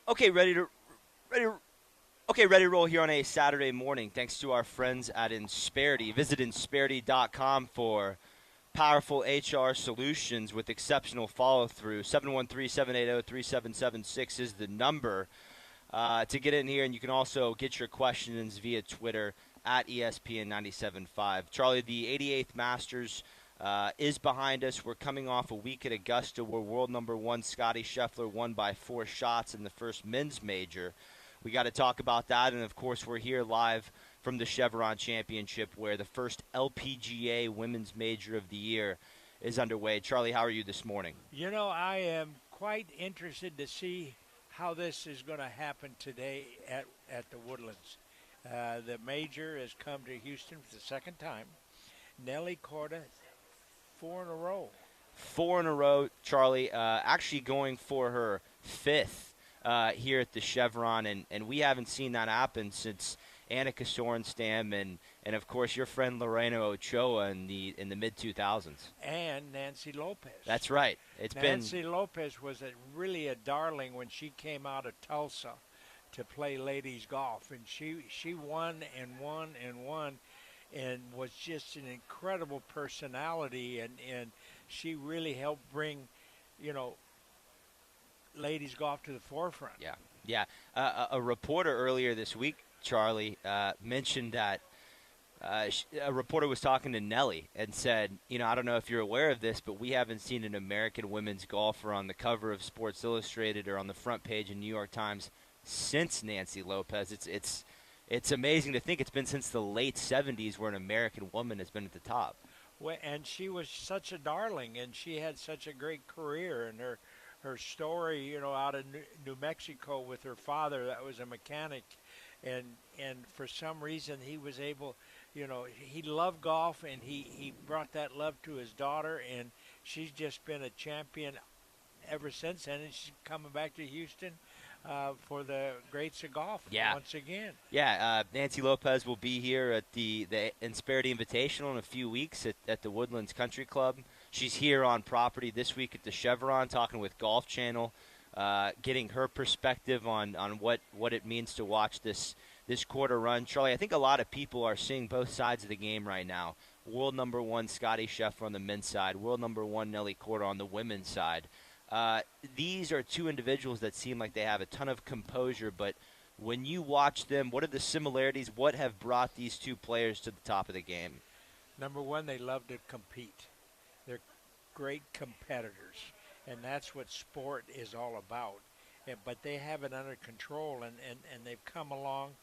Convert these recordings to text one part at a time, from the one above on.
Okay, ready to, ready to roll here on a Saturday morning. Thanks to our friends at Insperity. Visit Insperity.com for powerful HR solutions with exceptional follow through. 713-780-3776 is the number to get in here, and you can also get your questions via Twitter at ESPN 97.5. Charlie, the 88th Masters is behind us. We're coming off a week at Augusta where world number one Scotty Scheffler won by 4 shots in the first men's major. We got to talk about that, and of course we're here live from the Chevron Championship where the first LPGA women's major of the year is underway. Charlie, how are you this morning? You know, I am quite interested to see how this is going to happen today at the Woodlands. The major has come to Houston for the second time. Nelly Corda, 4 in a row. 4 in a row, Charlie, actually going for her 5th here at the Chevron, and we haven't seen that happen since Annika Sorenstam and of course your friend Lorena Ochoa in the mid 2000s. And Nancy Lopez. That's right. Nancy Lopez was really a darling when she came out of Tulsa to play ladies golf, and she won and won and won, and was just an incredible personality, and she really helped bring, ladies golf to the forefront. Yeah. A reporter earlier this week, Charlie, mentioned that a reporter was talking to Nelly and said, I don't know if you're aware of this, but we haven't seen an American women's golfer on the cover of Sports Illustrated or on the front page of New York Times since Nancy Lopez. It's amazing to think it's been since the late 70s where an American woman has been at the top. Well, and she was such a darling, and she had such a great career, and her story, out of New Mexico with her father that was a mechanic, and for some reason he was able, he loved golf, and he brought that love to his daughter, and she's just been a champion ever since then, and she's coming back to Houston for the greats of golf once again. Yeah, Nancy Lopez will be here at the Insperity Invitational in a few weeks at the Woodlands Country Club. She's here on property this week at the Chevron talking with Golf Channel, getting her perspective on what it means to watch this quarter run. Charlie, I think a lot of people are seeing both sides of the game right now. World number one Scotty Scheffler on the men's side, world number one Nelly Corda on the women's side. These are two individuals that seem like they have a ton of composure, but when you watch them, what are the similarities? What have brought these two players to the top of the game? Number one, they love to compete. They're great competitors, and that's what sport is all about. But they have it under control, and they've come along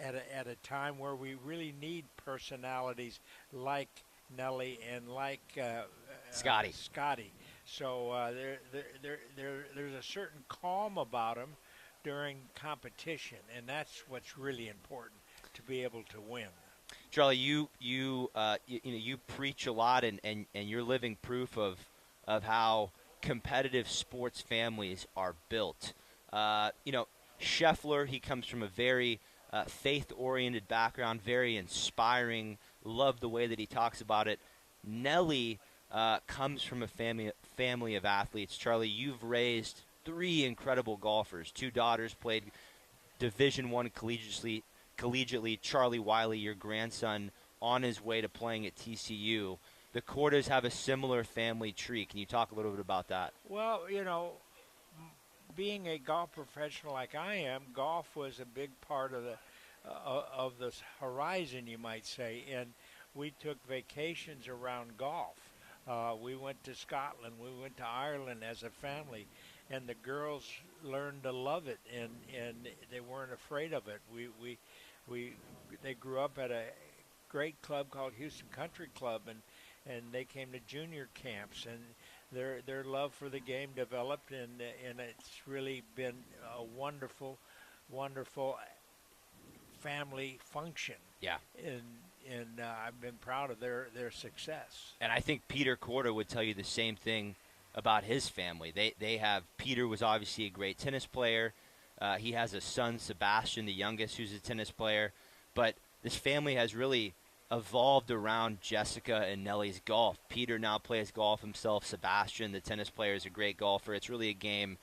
at a time where we really need personalities like Nelly and like Scotty. So there's a certain calm about them during competition, and that's what's really important, to be able to win. Charlie, you preach a lot, and you're living proof of how competitive sports families are built. Scheffler, he comes from a very faith-oriented background, very inspiring. Love the way that he talks about it. Nelly comes from a family of athletes. Charlie, you've raised 3 incredible golfers. 2 daughters played Division I collegiately. Charlie Wiley, your grandson, on his way to playing at TCU. The Cordas have a similar family tree. Can you talk a little bit about that? Well, being a golf professional like I am, golf was a big part of this horizon, you might say, and we took vacations around golf. We went to Scotland, we went to Ireland as a family, and the girls learned to love it, and they weren't afraid of it. They grew up at a great club called Houston Country Club, and they came to junior camps, and their love for the game developed, and it's really been a wonderful family function. Yeah. And I've been proud of their success. And I think Peter Corda would tell you the same thing about his family. They have, Peter was obviously a great tennis player. He has a son, Sebastian, the youngest, who's a tennis player. But this family has really evolved around Jessica and Nelly's golf. Peter now plays golf himself. Sebastian, the tennis player, is a great golfer. It's really a game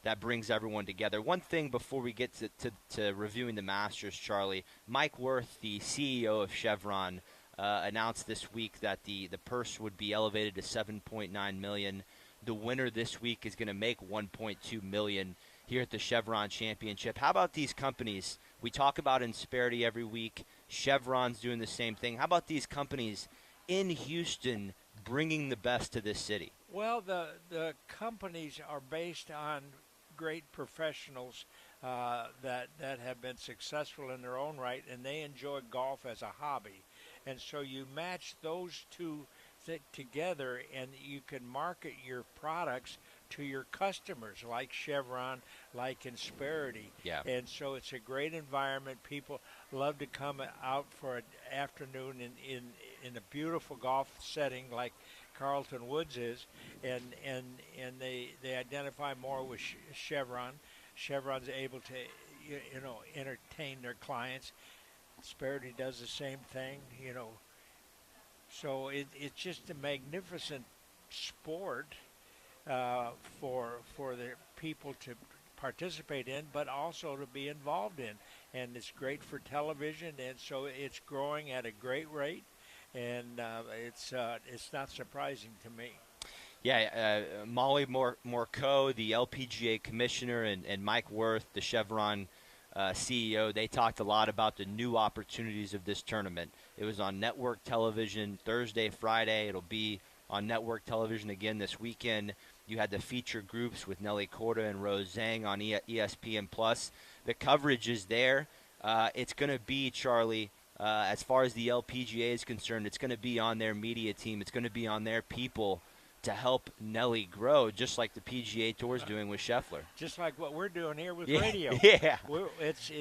that brings everyone together. One thing before we get to reviewing the Masters, Charlie, Mike Wirth, the CEO of Chevron, announced this week that the purse would be elevated to $7.9 million. The winner this week is going to make $1.2 million here at the Chevron Championship. How about these companies? We talk about Insperity every week. Chevron's doing the same thing. How about these companies in Houston bringing the best to this city? Well, the companies are based on great professionals that have been successful in their own right, and they enjoy golf as a hobby. And so you match those two together, and you can market your products to your customers, like Chevron, like Insperity. Yeah. And so it's a great environment. People love to come out for an afternoon in a beautiful golf setting like Carlton Woods is, and they identify more with Chevron. Chevron's able to entertain their clients. Insperity does the same thing, So it's just a magnificent sport for the people to participate in, but also to be involved in. And it's great for television, and so it's growing at a great rate. And it's not surprising to me. Yeah, Molly Morco, the LPGA commissioner, and Mike Wirth, the Chevron CEO, they talked a lot about the new opportunities of this tournament. It was on network television Thursday, Friday. It'll be on network television again this weekend. You had the feature groups with Nelly Korda and Rose Zhang on ESPN+. The coverage is there. It's going to be, Charlie, as far as the LPGA is concerned, it's going to be on their media team. It's going to be on their people to help Nelly grow, just like the PGA Tour is doing with Scheffler. Just like what we're doing here with radio. Yeah. It's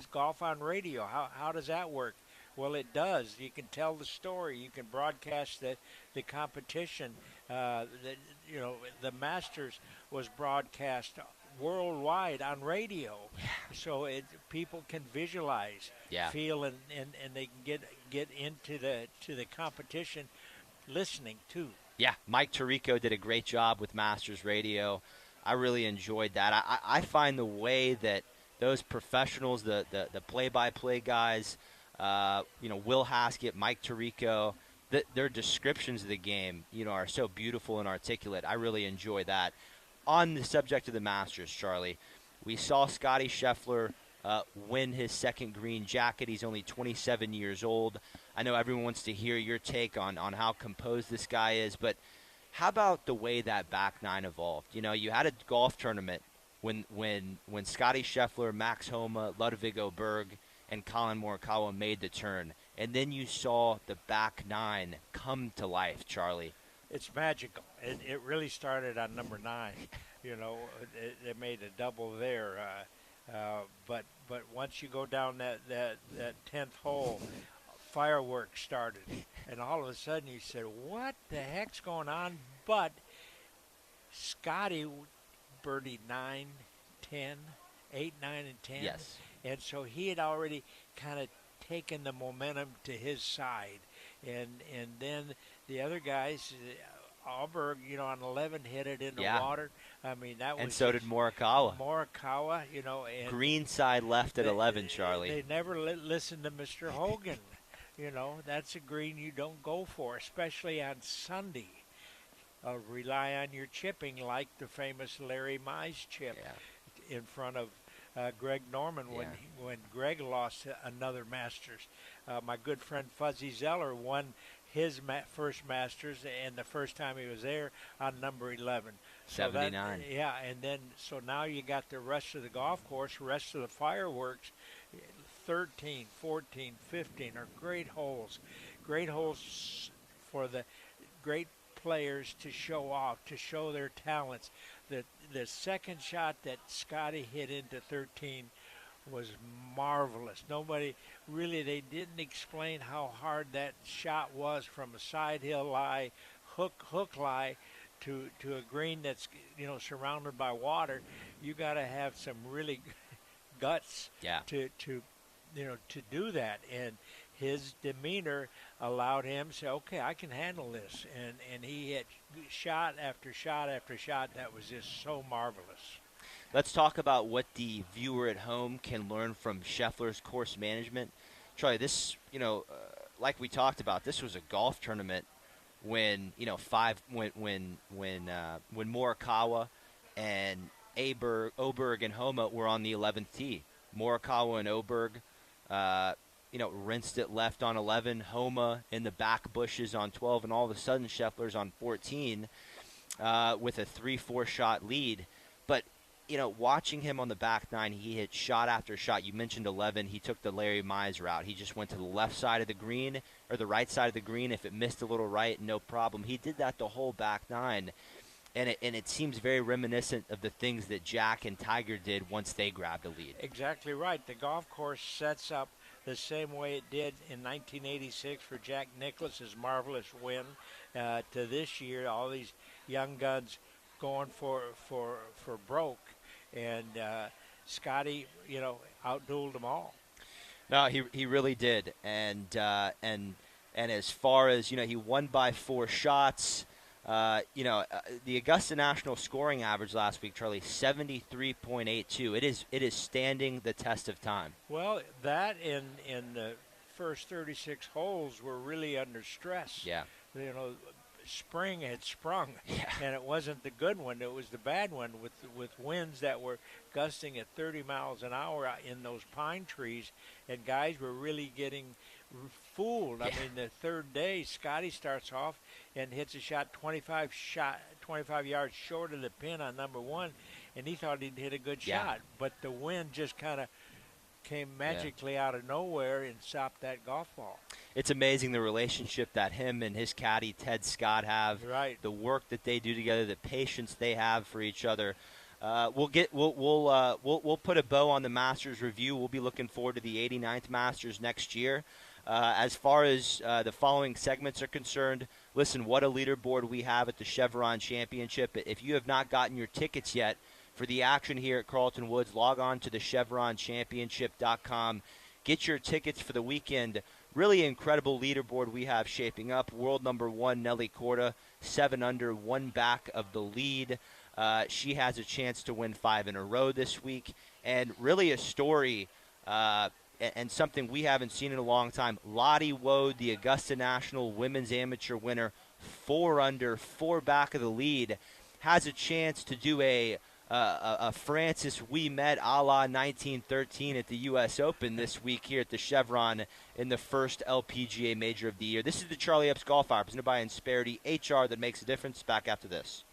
golf on radio. How does that work? Well, it does. You can tell the story. You can broadcast the competition. The Masters was broadcast worldwide on radio, so people can visualize, feel, and they can get into the competition, listening too. Yeah, Mike Tirico did a great job with Masters Radio. I really enjoyed that. I find the way that those professionals, the play-by-play guys, Will Haskett, Mike Tirico, their descriptions of the game, are so beautiful and articulate. I really enjoy that. On the subject of the Masters, Charlie, we saw Scottie Scheffler win his second green jacket. He's only 27 years old. I know everyone wants to hear your take on how composed this guy is, but how about the way that back nine evolved? You had a golf tournament when Scottie Scheffler, Max Homa, Ludwig Oberg, and Colin Morikawa made the turn, and then you saw the back nine come to life, Charlie. It's magical. It really started on number 9. They made a double there. But once you go down that 10th hole, fireworks started, and all of a sudden you said, "What the heck's going on?" But Scotty birdied 9, 10, 8, 9, and 10. Yes. And so he had already kind of taken the momentum to his side, and then the other guys. Alberg, on 11 hit it in the water. I mean, that was. And so did Morikawa. And green side left at 11, Charlie. They never listened to Mr. Hogan. That's a green you don't go for, especially on Sunday. Rely on your chipping, like the famous Larry Mize chip in front of Greg Norman when Greg lost another Masters. My good friend Fuzzy Zeller won his first Masters, and the first time he was there on number 11. 79. And then so now you got the rest of the golf course, rest of the fireworks. 13, 14, 15 are great holes for the great players to show off, to show their talents. The second shot that Scotty hit into 13 was marvelous. Nobody really, they didn't explain how hard that shot was from a side hill lie, hook lie to a green that's surrounded by water. You got to have some really guts to do that, and his demeanor allowed him to say, okay, I can handle this, and he hit shot after shot after shot that was just so marvelous. Let's talk about what the viewer at home can learn from Scheffler's course management. Charlie, this, like we talked about, this was a golf tournament when when Morikawa and Oberg and Homa were on the 11th tee. Morikawa and Oberg, rinsed it left on 11. Homa in the back bushes on 12, and all of a sudden Scheffler's on 14 with a 3-4 shot lead. But watching him on the back nine, he hit shot after shot. You mentioned 11. He took the Larry Mize route. He just went to the left side of the green or the right side of the green. If it missed a little right, no problem. He did that the whole back nine, and it seems very reminiscent of the things that Jack and Tiger did once they grabbed a lead. Exactly right. The golf course sets up the same way it did in 1986 for Jack Nicklaus's marvelous win to this year. All these young guns going for broke. And Scotty, outdueled them all. No, he really did. And as far as he won by 4 shots. The Augusta National scoring average last week, Charlie, 73.82. It is standing the test of time. Well, that in the first 36 holes were really under stress. Yeah. Spring had sprung, and it wasn't the good one. It was the bad one with winds that were gusting at 30 miles an hour in those pine trees, and guys were really getting fooled. Yeah. I mean, the third day, Scotty starts off and hits a shot 25 yards short of the pin on number 1, and he thought he'd hit a good shot, but the wind just kind of came magically out of nowhere and stopped that golf ball. It's amazing the relationship that him and his caddy Ted Scott have. Right. The work that they do together, the patience they have for each other. We'll put a bow on the Masters review. We'll be looking forward to the 89th Masters next year. As far as the following segments are concerned, listen, what a leaderboard we have at the Chevron Championship. If you have not gotten your tickets yet for the action here at Carlton Woods, log on to the ChevronChampionship.com. Get your tickets for the weekend. Really incredible leaderboard we have shaping up. World number 1, Nelly Korda, 7 under, 1 back of the lead. She has a chance to win 5 in a row this week. And really a story and something we haven't seen in a long time. Lottie Woad, the Augusta National Women's Amateur winner, 4 under, 4 back of the lead, has a chance to do a Francis we met a la 1913 at the U.S. Open this week here at the Chevron in the first LPGA Major of the year. This is the Charlie Epps Golf Hour, presented by Insperity, HR that makes a difference. Back after this.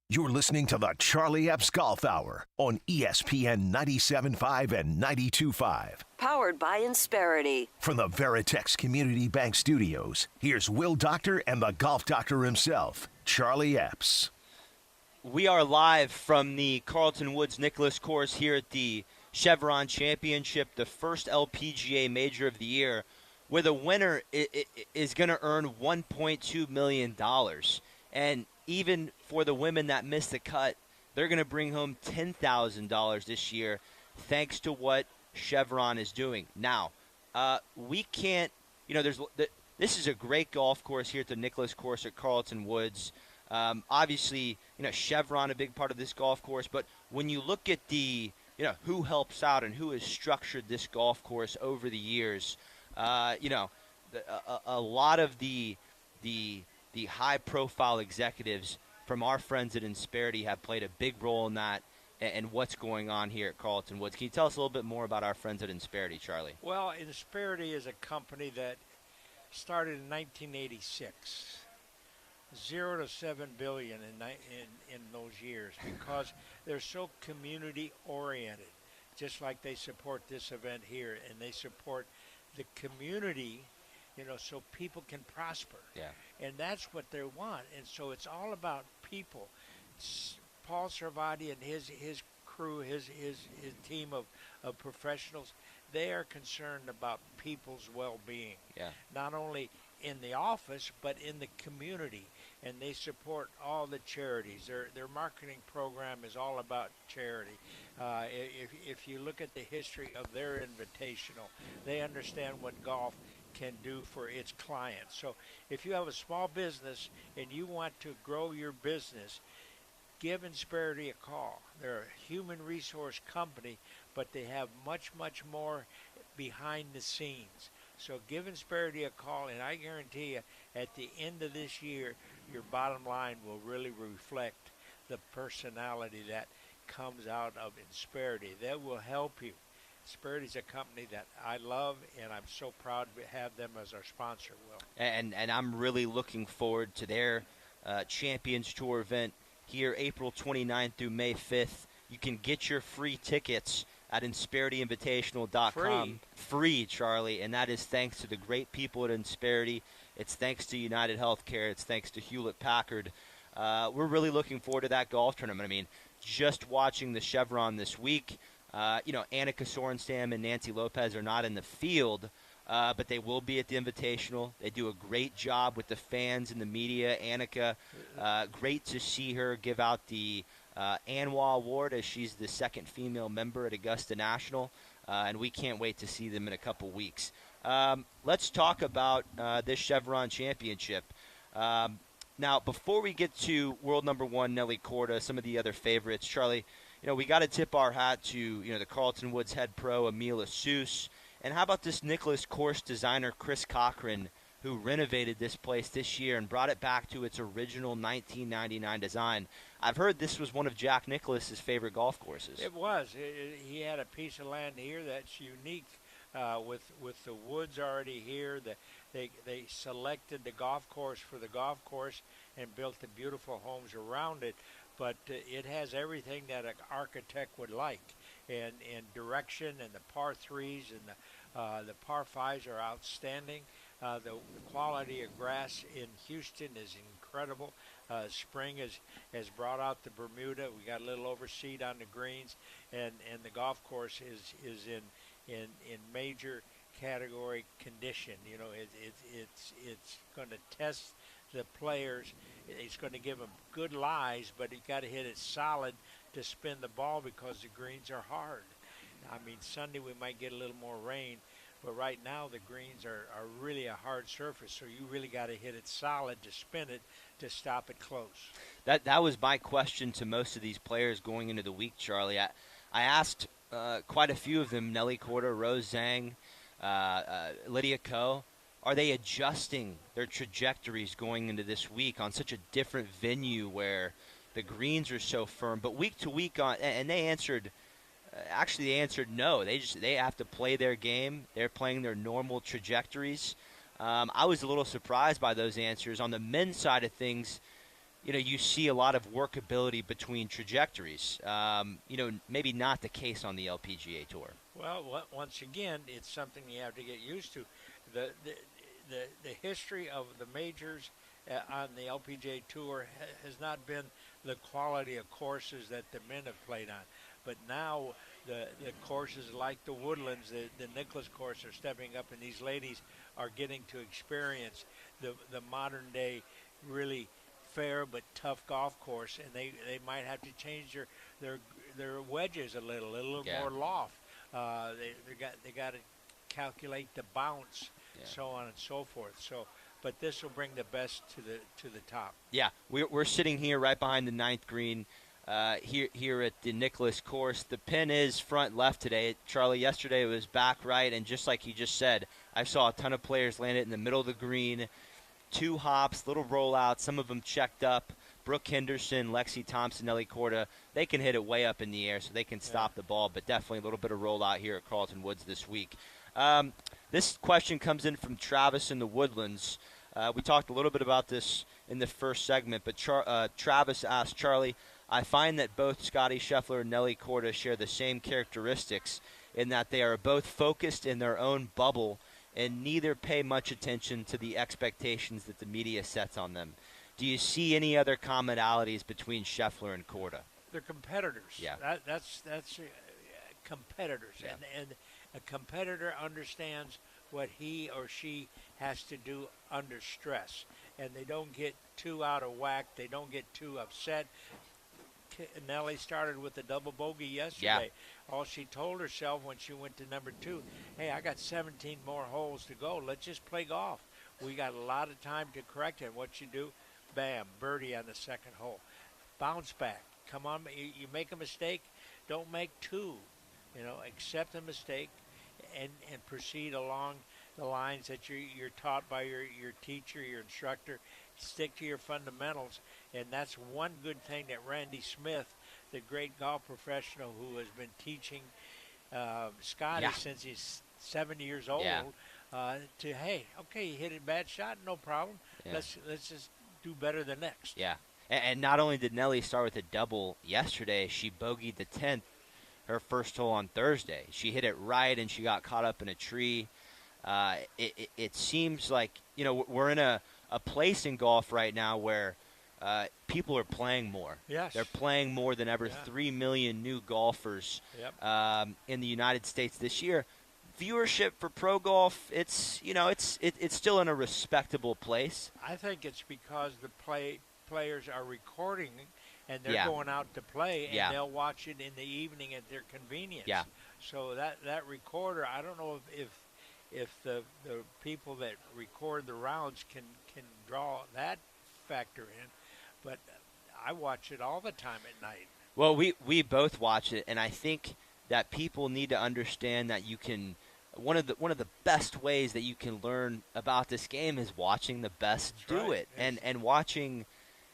You're listening to the Charlie Epps Golf Hour on ESPN 97.5 and 92.5. Powered by Insperity. From the Veritex Community Bank Studios, here's Will Doctor and the Golf Doctor himself, Charlie Epps. We are live from the Carlton Woods Nicklaus course here at the Chevron Championship, the first LPGA Major of the year, where the winner is going to earn $1.2 million. And even for the women that missed the cut, they're going to bring home $10,000 this year thanks to what Chevron is doing. Now, we can't, this is a great golf course here at the Nicklaus course at Carlton Woods. Obviously, Chevron a big part of this golf course, but when you look at the who helps out and who has structured this golf course over the years. A lot of the high-profile executives from our friends at Insperity have played a big role in that and what's going on here at Carlton Woods. Can you tell us a little bit more about our friends at Insperity, Charlie? Well, Insperity is a company that started in 1986. 0 to 7 billion in those years, because they're so community oriented, just like they support this event here, and they support the community, so people can prosper. Yeah. And that's what they want. And so it's all about people. Paul Servati and his crew, his team of professionals, they are concerned about people's well-being. Yeah. Not only in the office, but in the community. And they support all the charities. Their marketing program is all about charity. If you look at the history of their invitational, they understand what golf can do for its clients. So if you have a small business and you want to grow your business, give Insperity a call. They're a human resource company, but they have much, much more behind the scenes. So give Insperity a call, and I guarantee you, at the end of this year, your bottom line will really reflect the personality that comes out of Insperity. That will help you. Insperity is a company that I love, and I'm so proud to have them as our sponsor, Will. And I'm really looking forward to their Champions Tour event here April 29th through May 5th. You can get your free tickets at InsperityInvitational.com. Free, Charlie, and that is thanks to the great people at Insperity. It's thanks to United Healthcare. It's thanks to Hewlett-Packard. We're really looking forward to that golf tournament. I mean, just watching the Chevron this week, Annika Sorenstam and Nancy Lopez are not in the field, but they will be at the Invitational. They do a great job with the fans and the media. Annika, great to see her give out the Anwa Award, as she's the second female member at Augusta National, and we can't wait to see them in a couple weeks. Let's talk about this Chevron Championship. Now, before we get to world number one, Nelly Korda, some of the other favorites, Charlie, we got to tip our hat to the Carlton Woods head pro, Emil Asus. And how about this Nicklaus course designer, Chris Cochran, who renovated this place this year and brought it back to its original 1999 design. I've heard this was one of Jack Nicklaus's favorite golf courses. It was. He had a piece of land here that's unique with the woods already here. They selected the golf course for the golf course and built the beautiful homes around it. But it has everything that an architect would like, and direction, and the par threes and the par fives are outstanding. The quality of grass in Houston is incredible. Spring has brought out the Bermuda. We got a little overseed on the greens, and the golf course is in major category condition. It's going to test the players. It's going to give them good lies, but you got to hit it solid to spin the ball because the greens are hard. I mean, Sunday we might get a little more rain, but right now the greens are really a hard surface, so you really got to hit it solid to spin it to stop it close. That was my question to most of these players going into the week, Charlie. I asked quite a few of them, Nelly Korda, Rose Zhang, Lydia Ko. Are they adjusting their trajectories going into this week on such a different venue where the greens are so firm? But week to week, and they answered no. They have to play their game. They're playing their normal trajectories. I was a little surprised by those answers. On the men's side of things, you see a lot of workability between trajectories. Maybe not the case on the LPGA Tour. Well, once again, it's something you have to get used to. The history of the majors on the LPGA Tour has not been the quality of courses that the men have played on. But now the courses like the Woodlands, the Nicklaus course, are stepping up, and these ladies are getting to experience the modern day really fair but tough golf course, and they might have to change their wedges a little more loft. They got to calculate the bounce, so on and so forth. But this will bring the best to the top. Yeah, we're sitting here right behind the ninth green. here at the Nicklaus course. The pin is front left today. Charlie, yesterday it was back right, and just like you just said, I saw a ton of players land it in the middle of the green. 2 hops, little rollouts, some of them checked up. Brooke Henderson, Lexi Thompson, Nelly Corda, they can hit it way up in the air so they can stop the ball, but definitely a little bit of rollout here at Carlton Woods this week. This question comes in from Travis in the Woodlands. We talked a little bit about this in the first segment, but Travis asked, Charlie, I find that both Scotty Scheffler and Nelly Corda share the same characteristics in that they are both focused in their own bubble and neither pay much attention to the expectations that the media sets on them. Do you see any other commonalities between Scheffler and Corda? They're competitors. Yeah. That's competitors. Yeah. And a competitor understands what he or she has to do under stress. And they don't get too out of whack. They don't get too upset. Nellie started with a double bogey yesterday. Yeah. All she told herself when she went to number 2, hey, I got 17 more holes to go. Let's just play golf. We got a lot of time to correct it. What you do, bam, birdie on the second hole. Bounce back. Come on, you make a mistake, don't make 2. Accept the mistake and proceed along the lines that you're taught by your teacher, your instructor. Stick to your fundamentals, and that's one good thing that Randy Smith, the great golf professional who has been teaching Scotty since he's 7 years old, to, hey, okay, you hit a bad shot, no problem. Yeah. Let's just do better the next. Yeah, and not only did Nelly start with a double yesterday, she bogeyed the 10th, her first hole on Thursday. She hit it right, and she got caught up in a tree. It seems like, we're in a place in golf right now where people are playing more. Yes. They're playing more than ever. 3 million new golfers in the United States this year. Viewership for pro golf, it's still in a respectable place. I think it's because the players are recording and they're going out to play, and they'll watch it in the evening at their convenience. Yeah. So that recorder, I don't know if the people that record the rounds can draw that factor in, but I watch it all the time at night. Well, we both watch it, and I think that people need to understand that you can. One of the best ways that you can learn about this game is watching the best do it, and watching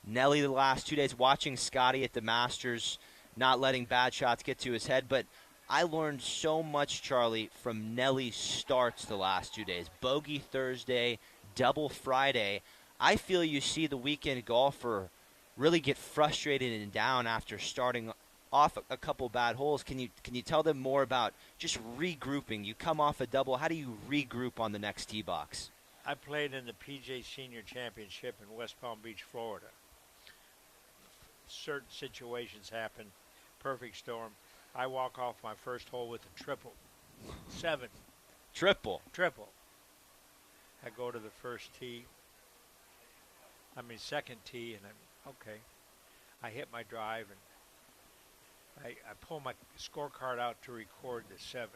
Nelly the last 2 days, watching Scotty at the Masters, not letting bad shots get to his head, but I learned so much, Charlie, from Nelly's starts the last 2 days. Bogey Thursday, double Friday. I feel you see the weekend golfer really get frustrated and down after starting off a couple bad holes. Can you tell them more about just regrouping? You come off a double. How do you regroup on the next tee box? I played in the PJ Senior Championship in West Palm Beach, Florida. Certain situations happen. Perfect storm. I walk off my first hole with a triple. 7. Triple. I go to the second tee, and I'm okay. I hit my drive, and I pull my scorecard out to record the 7.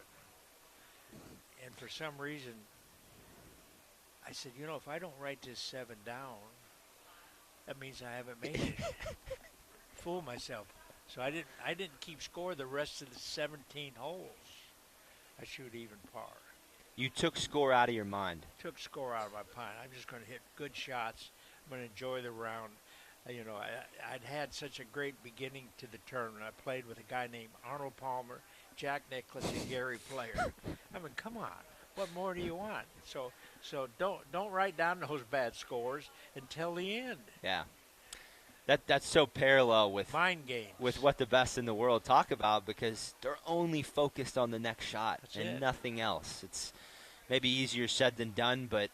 And for some reason, I said, if I don't write this 7 down, that means I haven't made it. Fool myself. So I didn't keep score the rest of the 17 holes. I shoot even par. You took score out of your mind. Took score out of my mind. I'm just going to hit good shots. I'm going to enjoy the round. I'd had such a great beginning to the tournament. I played with a guy named Arnold Palmer, Jack Nicklaus, and Gary Player. I mean, come on. What more do you want? So don't write down those bad scores until the end. Yeah. That's so parallel with mind games, with what the best in the world talk about, because they're only focused on the next shot and nothing else. It's maybe easier said than done, but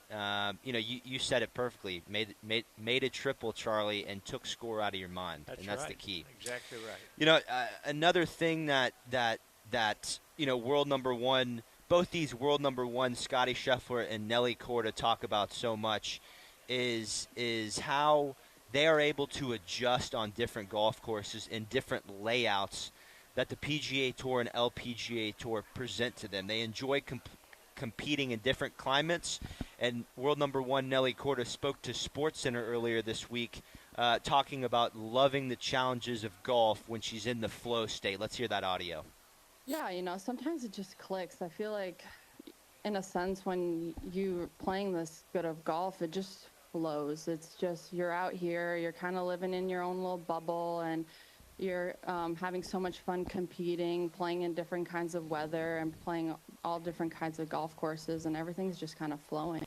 you said it perfectly. Made a triple, Charlie, and took score out of your mind, and that's the key. Exactly right. Another thing that world number one, both these world number one, Scotty Scheffler and Nelly Corda, talk about so much is how they are able to adjust on different golf courses and different layouts that the PGA Tour and LPGA Tour present to them. They enjoy competing in different climates, and world number one Nelly Corda spoke to SportsCenter earlier this week talking about loving the challenges of golf when she's in the flow state. Let's hear that audio. Yeah, sometimes it just clicks. I feel like, in a sense, when you're playing this good of golf, it just flows. It's just, you're out here, you're kind of living in your own little bubble, and you're having so much fun competing, playing in different kinds of weather, and playing all different kinds of golf courses, and everything's just kind of flowing.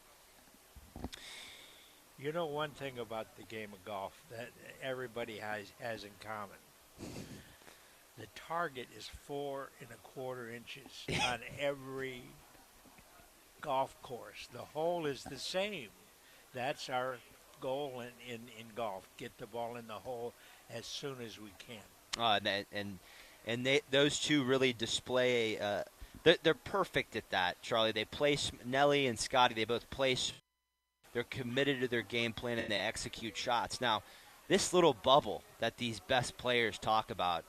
You know one thing about the game of golf that everybody has in common. The target is 4¼ inches on every golf course. The hole is the same. That's our goal in golf. Get the ball in the hole as soon as we can. And those two really display. They're perfect at that, Charlie. They place Nelly and Scotty. They both place. They're committed to their game plan and they execute shots. Now, this little bubble that these best players talk about.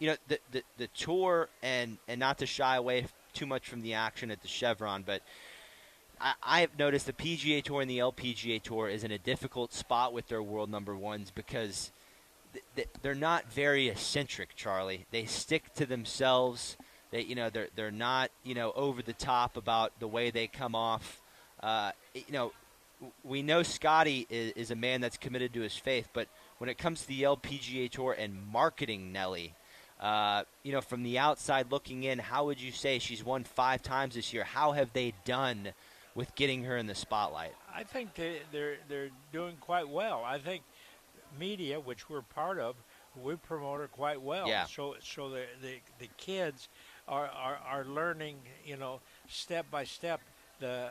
The tour, and not to shy away too much from the action at the Chevron, but I have noticed the PGA Tour and the LPGA Tour is in a difficult spot with their world number ones because they're not very eccentric, Charlie. They stick to themselves. They're not over the top about the way they come off. We know Scotty is a man that's committed to his faith, but when it comes to the LPGA Tour and marketing Nelly, from the outside looking in, how would you say she's won 5 times this year? How have they done with getting her in the spotlight? I think they're doing quite well. I think media, which we're part of, we promote her quite well. Yeah. So the kids are learning, step by step. The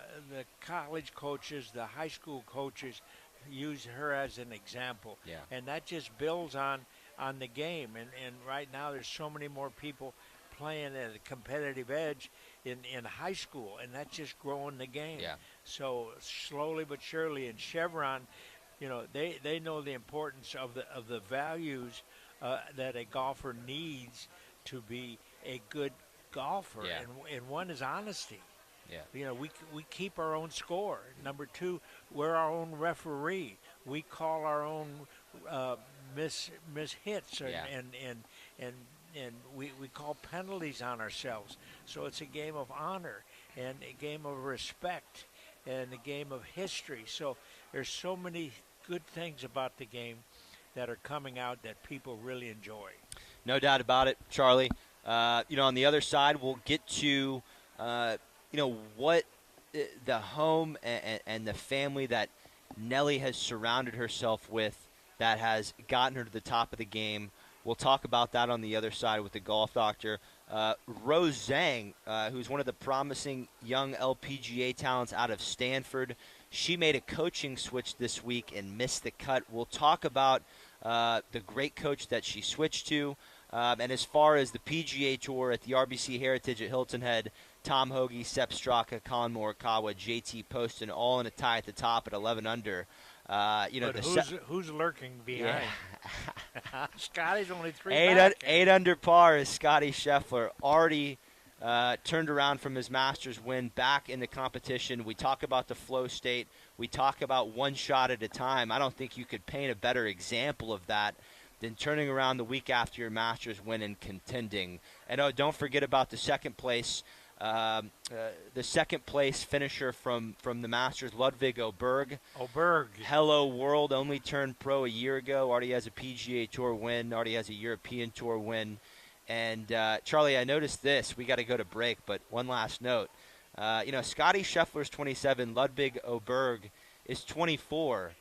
college coaches, the high school coaches use her as an example. Yeah. And that just builds on the game. And right now there's so many more people playing at a competitive edge in high school, and that's just growing the game. Yeah. So slowly but surely in Chevron, they know the importance of the values that a golfer needs to be a good golfer. Yeah. And one is honesty. Yeah. We keep our own score. Number 2, we're our own referee. We call our own miss hits and we call penalties on ourselves. So it's a game of honor and a game of respect and a game of history. So there's so many good things about the game that are coming out that people really enjoy. No doubt about it, Charlie. On the other side, we'll get to what the home and the family that Nelly has surrounded herself with that has gotten her to the top of the game. We'll talk about that on the other side with the golf doctor. Rose Zhang, who's one of the promising young LPGA talents out of Stanford, she made a coaching switch this week and missed the cut. We'll talk about the great coach that she switched to. And as far as the PGA Tour at the RBC Heritage at Hilton Head, Tom Hoagie, Sepp Straka, Colin Morikawa, JT Poston, all in a tie at the top at 11 under. But who's lurking behind? Yeah. Scotty's only 3 back. 8 under par is Scotty Scheffler, already turned around from his Masters win, back in the competition. We talk about the flow state. We talk about one shot at a time. I don't think you could paint a better example of that than turning around the week after your Masters win and contending. And don't forget about the second place. The second place finisher from the Masters, Ludwig Oberg. Hello world, only turned pro a year ago. Already has a PGA Tour win. Already has a European Tour win. And Charlie, I noticed this. We got to go to break, but one last note. Scotty Scheffler's 27. Ludwig Oberg is 24.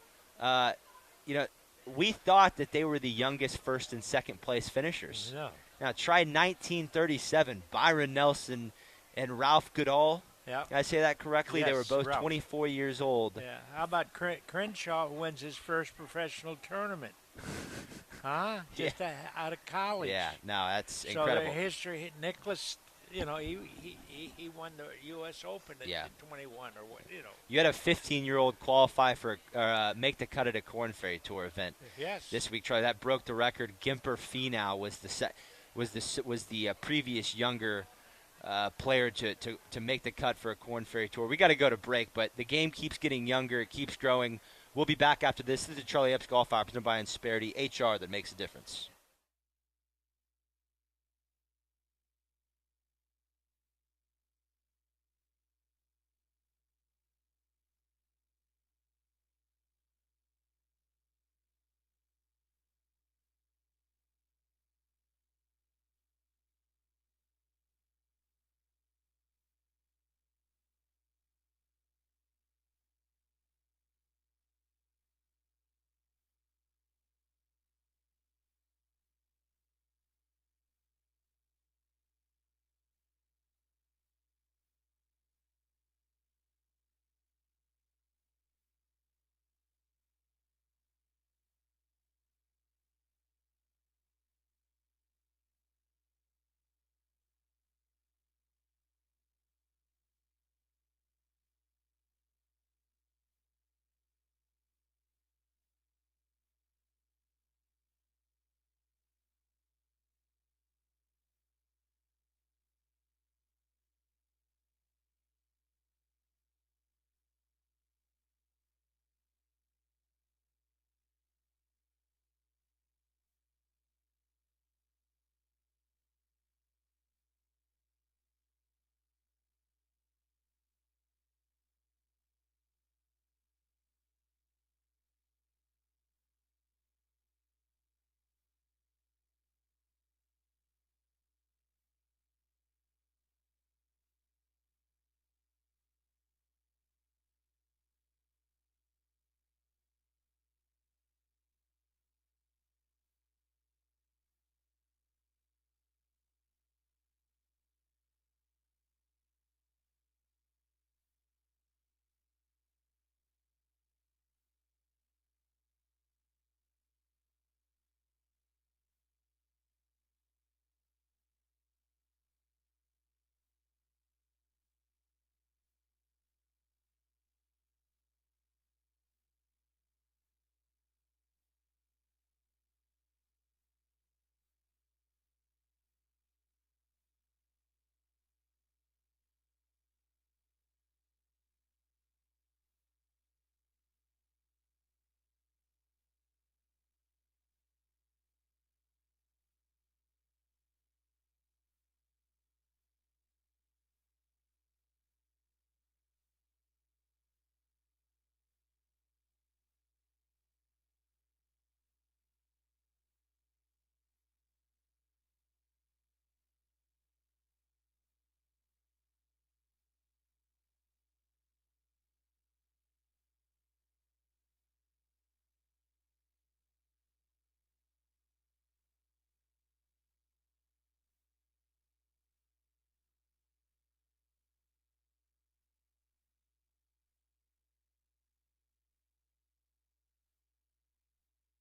We thought that they were the youngest first and second place finishers. No. Now try 1937. Byron Nelson and Ralph Goodall. Yeah. Did I say that correctly? Yes, they were both Ralph. 24 years old. Yeah. How about Crenshaw, who wins his first professional tournament? Huh? Just out of college. Yeah. No, that's so incredible. So the history, Nicholas, he won the U.S. Open at 21 or what, You had a 15-year-old qualify for make the cut at a Korn Ferry Tour event. Yes. This week, Charlie, that broke the record. Gimper Finau was the previous younger player to make the cut for a Korn Ferry Tour. We got to go to break, but the game keeps getting younger. It keeps growing. We'll be back after this. This is Charlie Epps Golf Hour presented by Insperity, HR that makes a difference.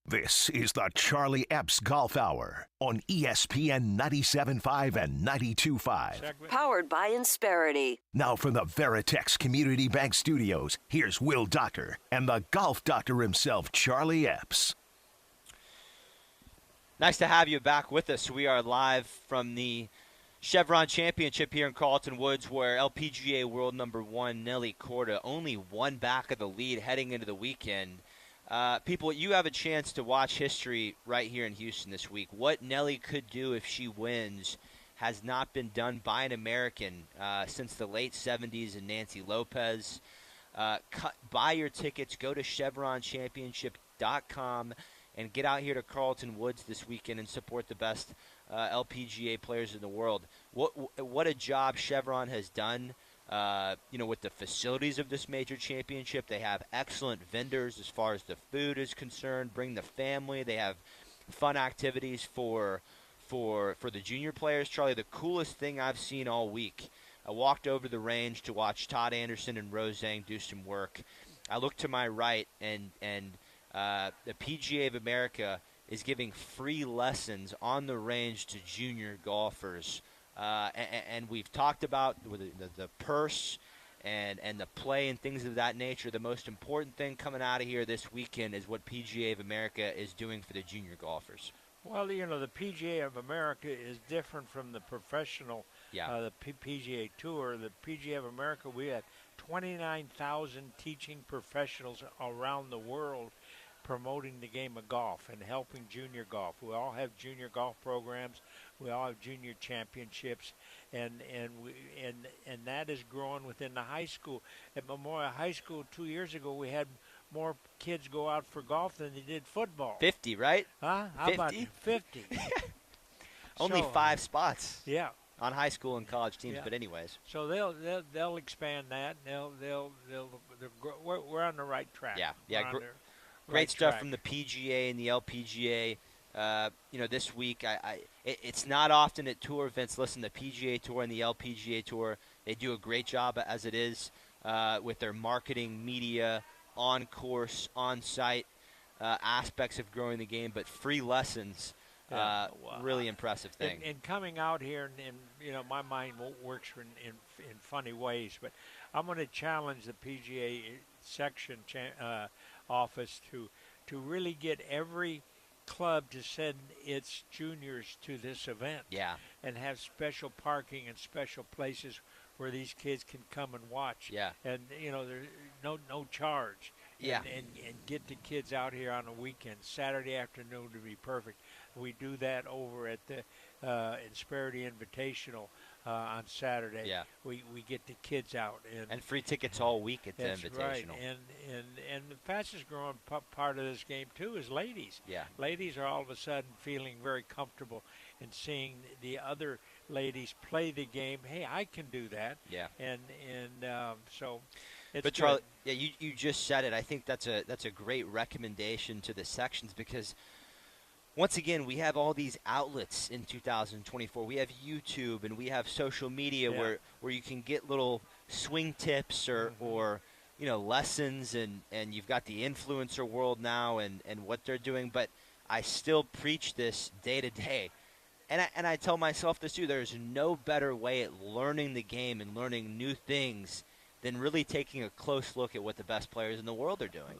This is the Charlie Epps Golf Hour on ESPN 97.5 and 92.5. Powered by Insperity. Now from the Veritex Community Bank Studios, here's Will Doctor and the golf doctor himself, Charlie Epps. Nice to have you back with us. We are live from the Chevron Championship here in Carlton Woods, where LPGA World number 1 Nelly Korda only one back of the lead heading into the weekend. People, you have a chance to watch history right here in Houston this week. What Nelly could do if she wins has not been done by an American since the late 70s and Nancy Lopez. Buy your tickets. Go to ChevronChampionship.com and get out here to Carlton Woods this weekend and support the best LPGA players in the world. What a job Chevron has done. With the facilities of this major championship. They have excellent vendors as far as the food is concerned. Bring the family. They have fun activities for the junior players. Charlie, the coolest thing I've seen all week, I walked over the range to watch Todd Anderson and Rose Zhang do some work. I looked to my right, and the PGA of America is giving free lessons on the range to junior golfers. And we've talked about the purse and the play and things of that nature. The most important thing coming out of here this weekend is what PGA of America is doing for the junior golfers. Well, the PGA of America is different from the professional, the PGA Tour. The PGA of America, we had 29,000 teaching professionals around the world promoting the game of golf and helping junior golf. We all have junior golf programs. We all have junior championships, and that is growing within the high school. At Memorial High School 2 years ago, we had more kids go out for golf than they did football. 50, right? Huh? How 50? about 50? Only 5 spots. Yeah. On high school and college teams, Yeah. but anyways. So they'll expand that. We're on the right track. Yeah. We're on the Great right stuff track. from the PGA and the LPGA. This week, it's not often at tour events. Listen, the PGA Tour and the LPGA Tour, they do a great job as it is with their marketing, media, on-course, on-site aspects of growing the game. But free lessons, really impressive thing. And coming out here, and my mind works in funny ways, but I'm going to challenge the PGA section office to really get every club to send its juniors to this event. Yeah. And have special parking and special places where these kids can come and watch. Yeah. And there's no charge. Yeah. And get the kids out here on a weekend. Saturday afternoon to be perfect. We do that over at the Insperity Invitational on Saturday. Yeah. We get the kids out and free tickets all week at the that's Invitational. right. And the fastest growing part of this game too is ladies. Yeah. Ladies are all of a sudden feeling very comfortable in seeing the other ladies play the game. Hey, I can do that. Yeah. And so it's But good. Charlie, yeah, you just said it. I think that's a great recommendation to the sections because once again, we have all these outlets in 2024. We have YouTube and we have social media where you can get little swing tips or lessons and you've got the influencer world now and what they're doing. But I still preach this day to day. And I tell myself this too. There's no better way at learning the game and learning new things than really taking a close look at what the best players in the world are doing.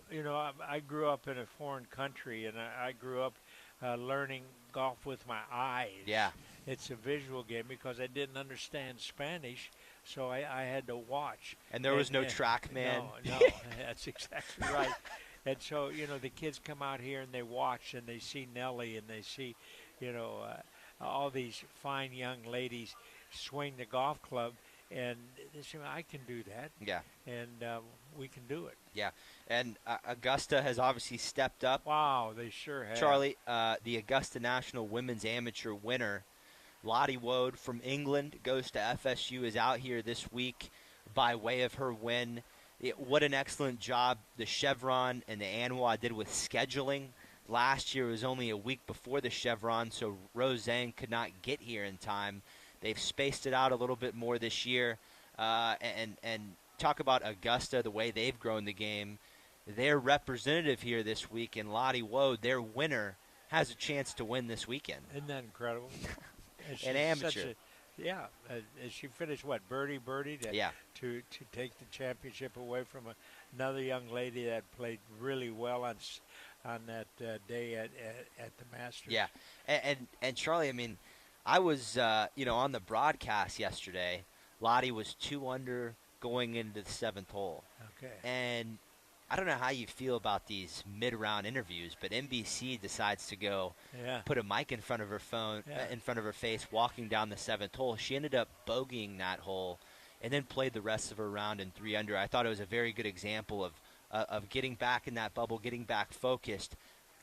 I grew up in a foreign country, and I grew up learning golf with my eyes. Yeah. It's a visual game because I didn't understand Spanish, so I had to watch. And there was no track man. No, that's exactly right. And so, the kids come out here and they watch and they see Nellie and they see, all these fine young ladies swing the golf club, and they say, I can do that. Yeah. And we can do it. Yeah. And Augusta has obviously stepped up. Wow, they sure have. Charlie, the Augusta National Women's Amateur winner, Lottie Woad from England, goes to FSU, is out here this week by way of her win. What an excellent job the Chevron and the ANWA did with scheduling. Last year was only a week before the Chevron, so Roseanne could not get here in time. They've spaced it out a little bit more this year. And talk about Augusta, the way they've grown the game. Their representative here this week in Lottie Woad, their winner, has a chance to win this weekend. Isn't that incredible? An amateur. She finished, birdie to take the championship away from another young lady that played really well on that day at the Masters. Yeah, and Charlie, I mean, I was on the broadcast yesterday. Lottie was 2 under going into the 7th hole. Okay. And I don't know how you feel about these mid-round interviews, but NBC decides to go put a mic in front of her phone, in front of her face, walking down the 7th hole. She ended up bogeying that hole, and then played the rest of her round in 3 under. I thought it was a very good example of getting back in that bubble, getting back focused.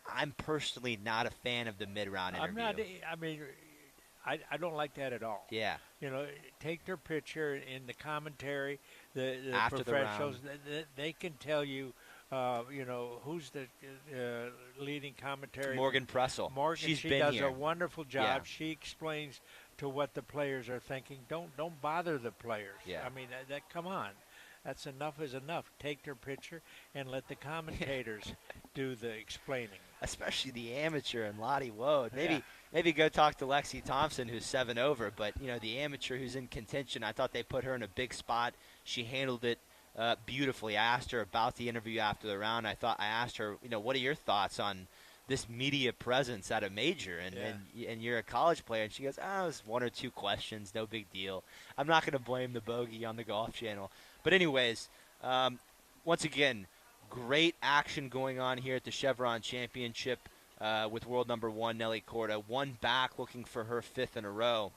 I'm personally not a fan of the mid-round interview. I don't like that at all. Yeah. Take their picture in the commentary. The After professionals, the round. they can tell you, who's the leading commentary. Morgan Pressel. She been does here. a wonderful job. Yeah. She explains to what the players are thinking. Don't bother the players. Yeah. I mean, come on. That's enough is enough. Take their picture and let the commentators do the explaining. Especially the amateur and Lottie Woad. Maybe go talk to Lexi Thompson, who's 7 over. But, the amateur who's in contention, I thought they put her in a big spot. She handled it beautifully. I asked her about the interview after the round. I asked her, what are your thoughts on this media presence at a major? And you're a college player. And she goes, it was 1 or 2 questions, no big deal. I'm not going to blame the bogey on the Golf Channel. But anyways, once again, great action going on here at the Chevron Championship with world number 1, Nelly Korda. One back, looking for her 5th in a row.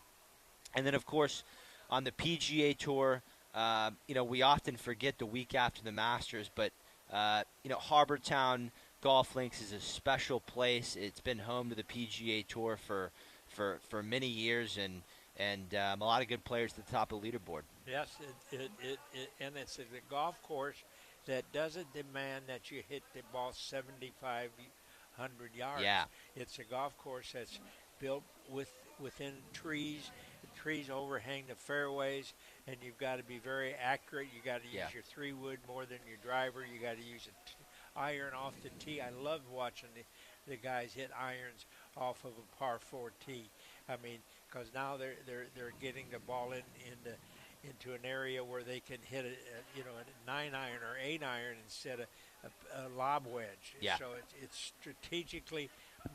And then, of course, on the PGA Tour, we often forget the week after the Masters, but, Harbor Town Golf Links is a special place. It's been home to the PGA Tour for many years, and a lot of good players at the top of the leaderboard. Yes, and it's a golf course that doesn't demand that you hit the ball 7,500 yards. Yeah. It's a golf course that's built within trees. The trees overhang the fairways, and you've got to be very accurate. You got to use your 3-wood more than your driver. You got to use iron off the tee. I love watching the guys hit irons off of a par 4 tee. I mean, because now they're getting the ball into an area where they can hit a 9-iron or 8-iron instead of a lob wedge. Yeah. So it's strategically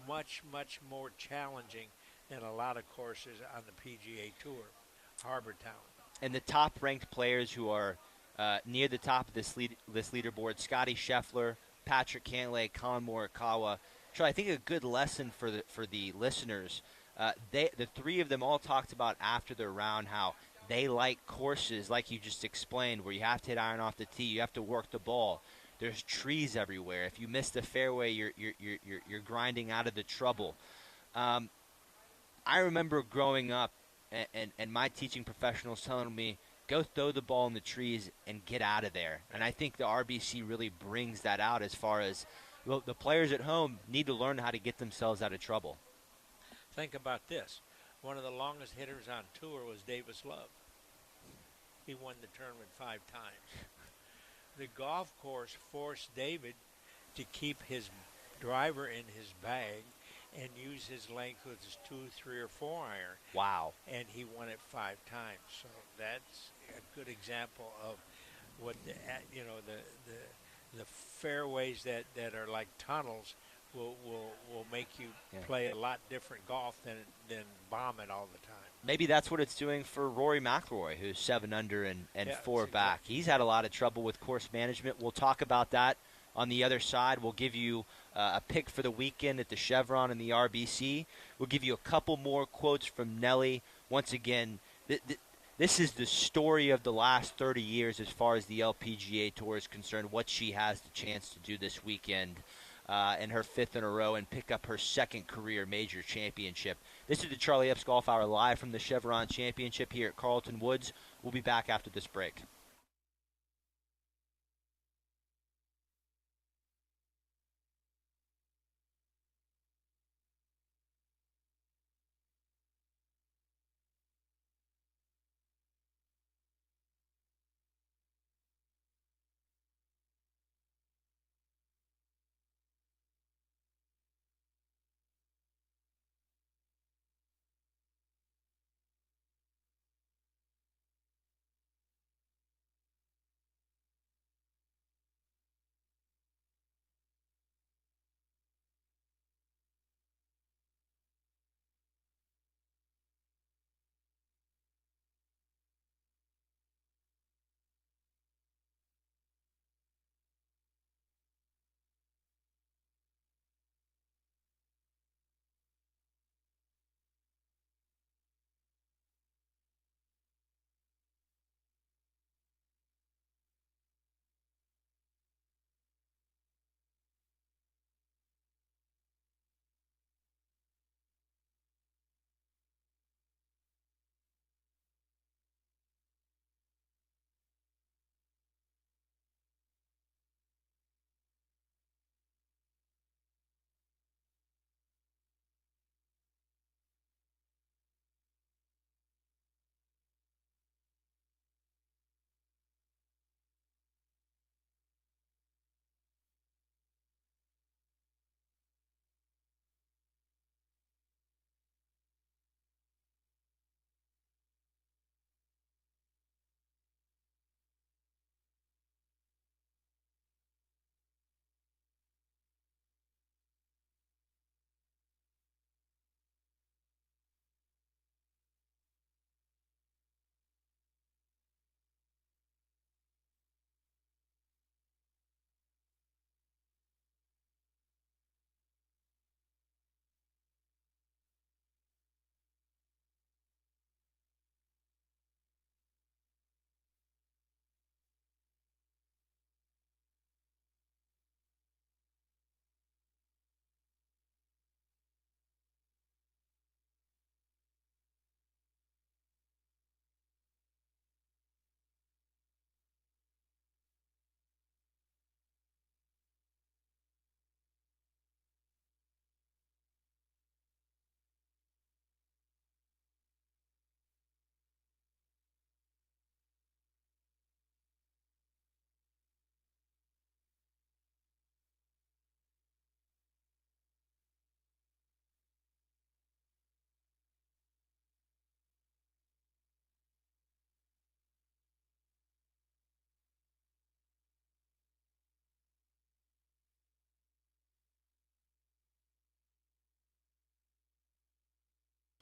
much more challenging than a lot of courses on the PGA Tour. Harbor Town. And the top-ranked players who are near the top of this leaderboard: Scotty Scheffler, Patrick Cantlay, Colin Morikawa. So I think a good lesson for the listeners. The three of them all talked about after their round how they like courses like you just explained, where you have to hit iron off the tee, you have to work the ball. There's trees everywhere. If you miss the fairway, you're grinding out of the trouble. I remember growing up and my teaching professionals telling me, go throw the ball in the trees and get out of there. And I think the RBC really brings that out as far as the players at home need to learn how to get themselves out of trouble. Think about this. One of the longest hitters on tour was Davis Love. He won the tournament 5 times. The golf course forced David to keep his driver in his bag and use his length with his 2, 3, or 4 iron. Wow. And he won it 5 times. So that's a good example of what the fairways that are like tunnels will make you play a lot different golf than bomb it all the time. Maybe that's what it's doing for Rory McIlroy, who's 7 under and 4 back. Exactly. He's had a lot of trouble with course management. We'll talk about that on the other side. We'll give you a pick for the weekend at the Chevron and the RBC. We'll give you a couple more quotes from Nelly. Once again, this is the story of the last 30 years as far as the LPGA Tour is concerned, what she has the chance to do this weekend. In her 5th in a row and pick up her 2nd career major championship. This is the Charlie Epps Golf Hour live from the Chevron Championship here at Carlton Woods. We'll be back after this break.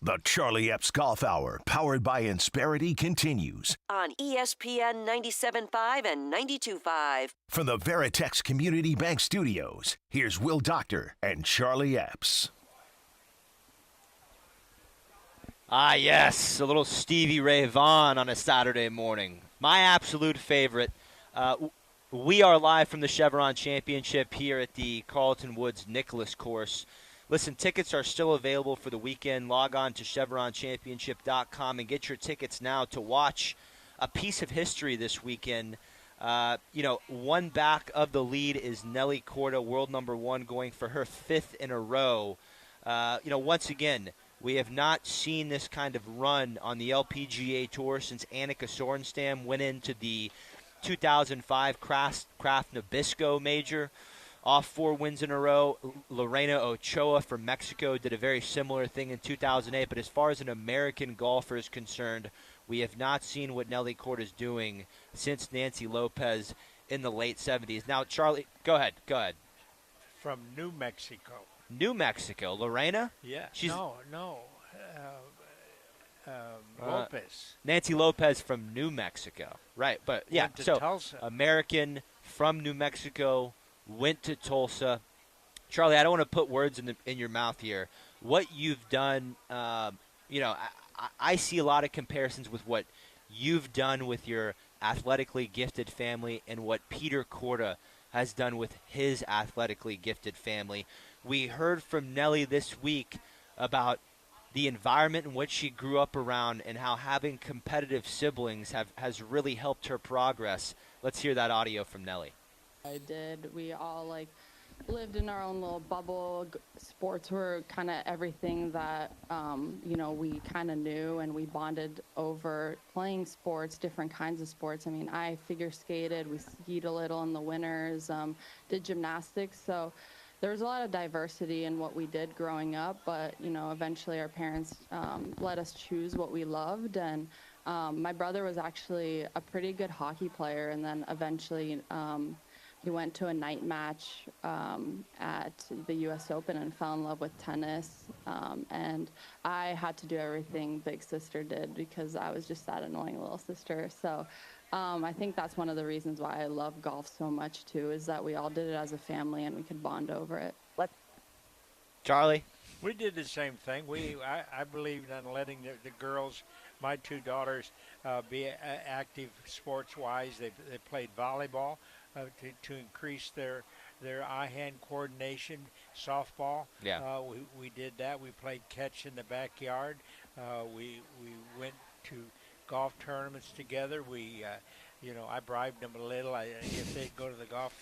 The Charlie Epps Golf Hour, powered by Insperity, continues On ESPN 97.5 and 92.5. from the Veritex Community Bank Studios. Here's Will Doctor and Charlie Epps. Ah, yes, a little Stevie Ray Vaughan on a Saturday morning. My absolute favorite. We are live from the Chevron Championship here at the Carlton Woods Nicholas course. Listen, tickets are still available for the weekend. Log on to chevronchampionship.com and get your tickets now to watch a piece of history this weekend. One back of the lead is Nelly Korda, world number one, going for her fifth in a row. Once again, we have not seen this kind of run on the LPGA Tour since Annika Sorenstam went into the 2005 Kraft Nabisco Major. Off 4 wins in a row. Lorena Ochoa from Mexico did a very similar thing in 2008. But as far as an American golfer is concerned, we have not seen what Nelly Korda is doing since Nancy Lopez in the late 70s. Now, Charlie, go ahead. From New Mexico. New Mexico. Lorena? Yeah. She's Lopez. Nancy Lopez from New Mexico. Right. But, yeah, Went to so Tulsa. American from New Mexico, went to Tulsa. Charlie, I don't want to put words in your mouth here. What you've done, I see a lot of comparisons with what you've done with your athletically gifted family and what Peter Korda has done with his athletically gifted family. We heard from Nelly this week about the environment in which she grew up around and how having competitive siblings has really helped her progress. Let's hear that audio from Nelly. I did. We all lived in our own little bubble. Sports were kind of everything that we kind of knew, and we bonded over playing sports, different kinds of sports. I mean, I figure skated, we skied a little in the winters, did gymnastics. So there was a lot of diversity in what we did growing up, but eventually our parents let us choose what we loved. And my brother was actually a pretty good hockey player, and then eventually he went to a night match at the U.S. Open and fell in love with tennis. And I had to do everything Big Sister did because I was just that annoying little sister. So I think that's one of the reasons why I love golf so much, too, is that we all did it as a family and we could bond over it. Charlie? We did the same thing. I believed in letting the girls, my two daughters, be active sports-wise. They played volleyball to increase their eye-hand coordination. Softball, we did that. We played catch in the backyard. We went to golf tournaments together. I bribed them a little. If they'd go to the golf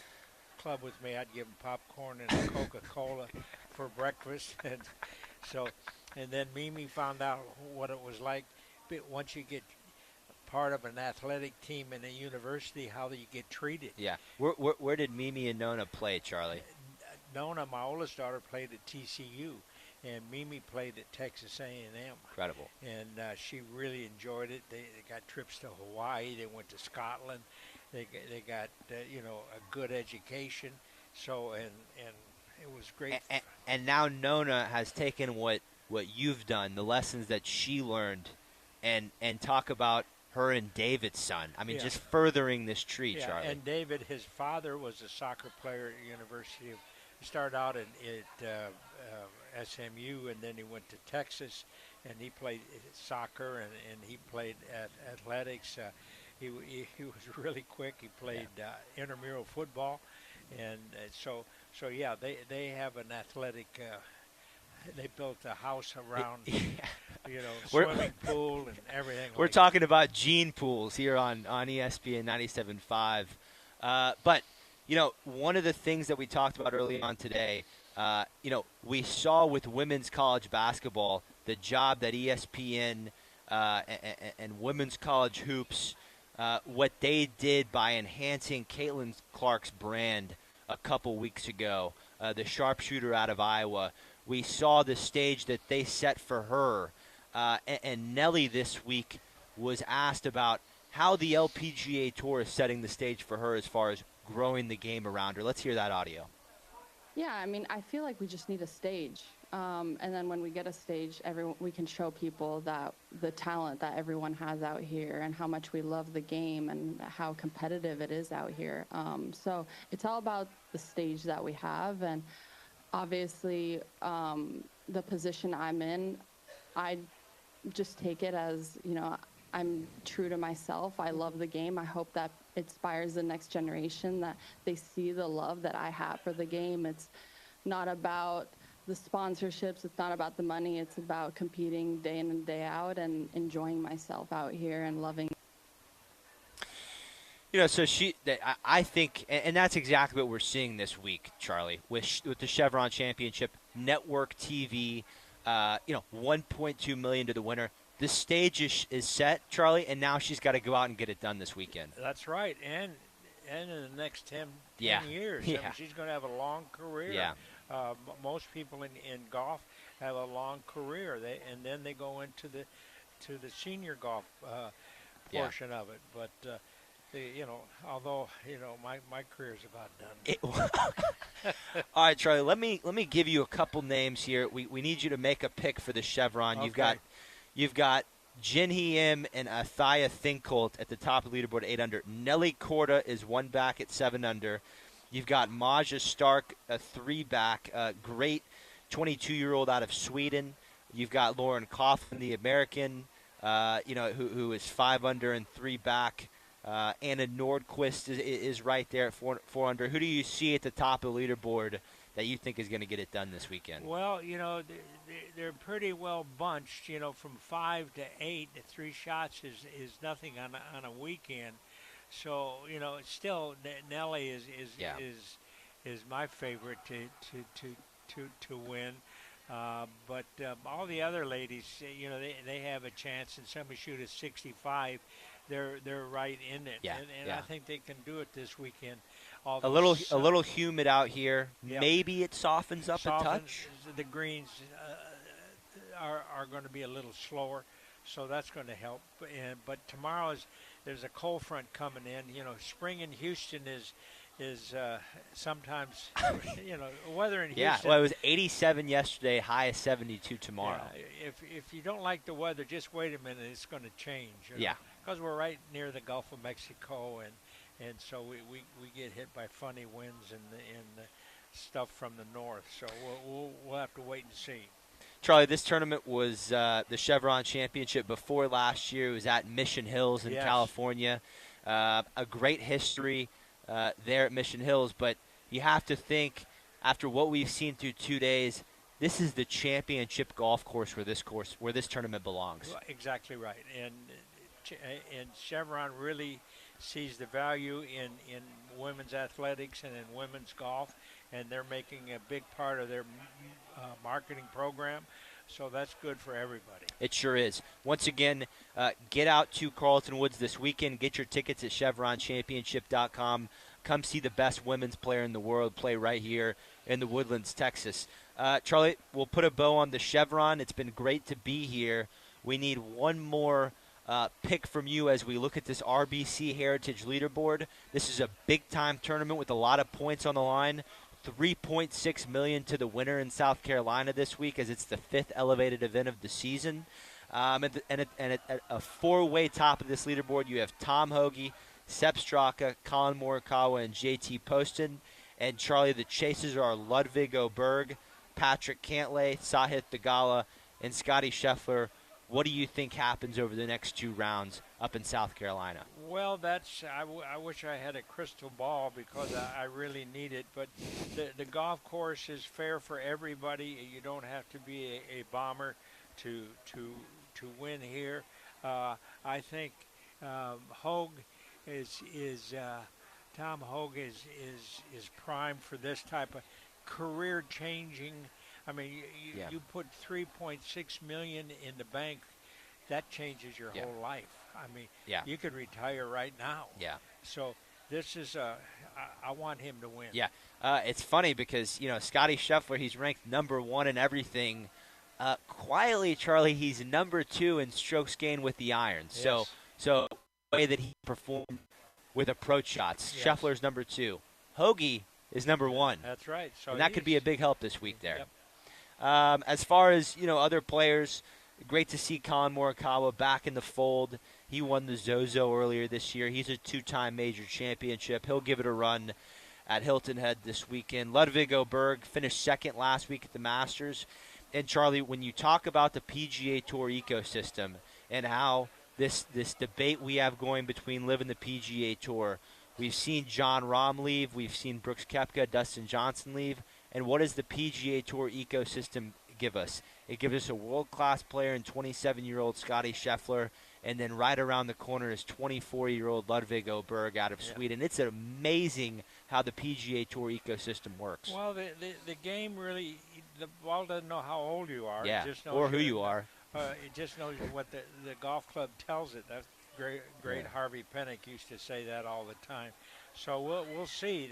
club with me, I'd give them popcorn and a Coca-Cola for breakfast. And then Mimi found out what it was like once you get part of an athletic team in a university, how you get treated. Yeah. Where did Mimi and Nona play, Charlie? Nona, my oldest daughter, played at TCU, and Mimi played at Texas A&M. Incredible. And she really enjoyed it. They got trips to Hawaii. They went to Scotland. They got a good education. So and it was great. And now Nona has taken what you've done, the lessons that she learned, and talk about her and David's son. I mean, just furthering this tree, Charlie. And David, his father was a soccer player at the University of. He started out at SMU, and then he went to Texas, and he played soccer and he played athletics. He was really quick. He played intramural football, and they have an athletic. They built a house around, swimming pool and everything. We're talking about gene pools here on ESPN 97.5. But, one of the things that we talked about early on today, we saw with women's college basketball the job that ESPN and women's college hoops, what they did by enhancing Caitlin Clark's brand a couple weeks ago, the sharpshooter out of Iowa. We saw the stage that they set for her. And Nelly this week was asked about how the LPGA Tour is setting the stage for her as far as growing the game around her. Let's hear that audio. Yeah, I mean, I feel like we just need a stage. And then when we get a stage, we can show people that the talent that everyone has out here and how much we love the game and how competitive it is out here. So it's all about the stage that we have. And obviously, the position I'm in, I just take it as, I'm true to myself. I love the game. I hope that inspires the next generation, that they see the love that I have for the game. It's not about the sponsorships. It's not about the money. It's about competing day in and day out and enjoying myself out here and loving. So I think, and that's exactly what we're seeing this week, Charlie, with the Chevron Championship, network TV, $1.2 million to the winner. The stage is set, Charlie, and now she's got to go out and get it done this weekend. That's right, and in the next 10 years, Yeah. I mean, she's going to have a long career. Yeah. Most people in golf have a long career, and then they go into the senior golf portion of it. But although my career's about done. All right, Charlie. Let me give you a couple names here. We need you to make a pick for the Chevron. Okay. You've got Jin Hee Im and Athaya Thinkolt at the top of the leaderboard, 8 under. Nelly Korda is 1 back at 7 under. You've got Maja Stark, a 3 back, great 22-year-old out of Sweden. You've got Lauren Coughlin, the American, who is 5 under and 3 back. Anna Nordquist is right there at 4 under. Who do you see at the top of the leaderboard that you think is going to get it done this weekend? Well, they're pretty well bunched. From 5 to 8, 3 shots is nothing on a weekend. So still Nelly is my favorite to win. But all the other ladies, they have a chance, and somebody shoot a 65. They're right in it, and I think they can do it this weekend. A little humid out here. Yep. Maybe it softens up a touch. The greens are going to be a little slower, so that's going to help. But tomorrow there's a cold front coming in. Spring in Houston is sometimes weather in Houston. Yeah, well, it was 87 yesterday, high of 72 tomorrow. Yeah, if you don't like the weather, just wait a minute. It's going to change. Yeah. Because we're right near the Gulf of Mexico, and so we get hit by funny winds and the stuff from the north. So we'll have to wait and see. Charlie, this tournament was the Chevron Championship before last year. It was at Mission Hills in California. A great history there at Mission Hills, but you have to think, after what we've seen through 2 days, this is the championship golf course where this tournament belongs. Exactly right, and Chevron really sees the value in women's athletics and in women's golf, and they're making a big part of their marketing program. So that's good for everybody. It sure is. Once again, get out to Carlton Woods this weekend. Get your tickets at ChevronChampionship.com. Come see the best women's player in the world play right here in the Woodlands, Texas. Charlie, we'll put a bow on the Chevron. It's been great to be here. We need one more pick from you as we look at this RBC Heritage Leaderboard. This is a big-time tournament with a lot of points on the line. $3.6 million to the winner in South Carolina this week, as it's the 5th elevated event of the season. And at a 4-way top of this leaderboard, you have Tom Hoagie, Sepp Straka, Colin Morikawa, and JT Poston. And Charlie, the chasers are Ludwig Oberg, Patrick Cantlay, Sahith Theegala, and Scotty Scheffler. What do you think happens over the next 2 rounds up in South Carolina? Well, I wish I had a crystal ball, because I really need it. But the golf course is fair for everybody. You don't have to be a bomber to win here. I think Hogue Tom Hogue is primed for this type of career changing. I mean, you put $3.6 million in the bank, that changes your whole life. I mean, you could retire right now. Yeah. So this is I want him to win. Yeah. It's funny because, Scotty Scheffler, he's ranked number 1 in everything. Quietly, Charlie, he's number 2 in strokes gained with the irons. Yes. So the way that he performed with approach shots, Scheffler's number 2. Hoagie, is number 1. That's right. So and that could be a big help this week there. Yep. As far as, other players, great to see Colin Morikawa back in the fold. He won the Zozo earlier this year. He's a 2-time major championship. He'll give it a run at Hilton Head this weekend. Ludwig Oberg finished second last week at the Masters. And, Charlie, when you talk about the PGA Tour ecosystem and how this debate we have going between LIV and the PGA Tour, we've seen John Rahm leave. We've seen Brooks Koepka, Dustin Johnson leave. And what does the PGA Tour ecosystem give us? It gives us a world-class player in 27-year-old Scotty Scheffler, and then right around the corner is 24-year-old Ludwig Oberg out of Sweden. It's amazing how the PGA Tour ecosystem works. Well, the game really, the ball doesn't know how old you are. Yeah, It just knows or who you are. It just knows what the golf club tells it. That's great. Harvey Pennick used to say that all the time. So we'll see.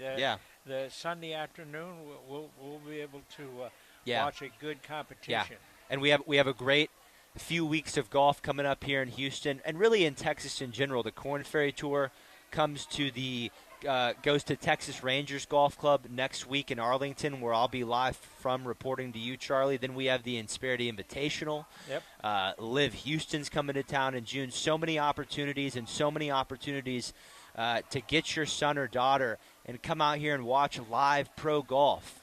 The Sunday afternoon, we'll be able to watch a good competition. Yeah, and we have a great few weeks of golf coming up here in Houston, and really in Texas in general. The Korn Ferry Tour goes to Texas Rangers Golf Club next week in Arlington, where I'll be live from reporting to you, Charlie. Then we have the Insperity Invitational. Yep. LIV Houston's coming to town in June. So many opportunities to get your son or daughter and come out here and watch live pro golf.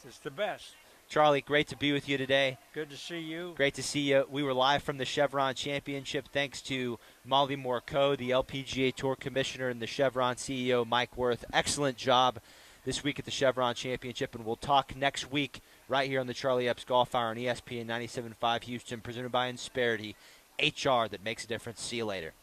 It's the best. Charlie, great to be with you today. Good to see you. Great to see you. We were live from the Chevron Championship thanks to Molly Morco, the LPGA Tour Commissioner, and the Chevron CEO, Mike Worth. Excellent job this week at the Chevron Championship, and we'll talk next week right here on the Charlie Epps Golf Hour on ESPN 97.5 Houston, presented by Insperity, HR that makes a difference. See you later.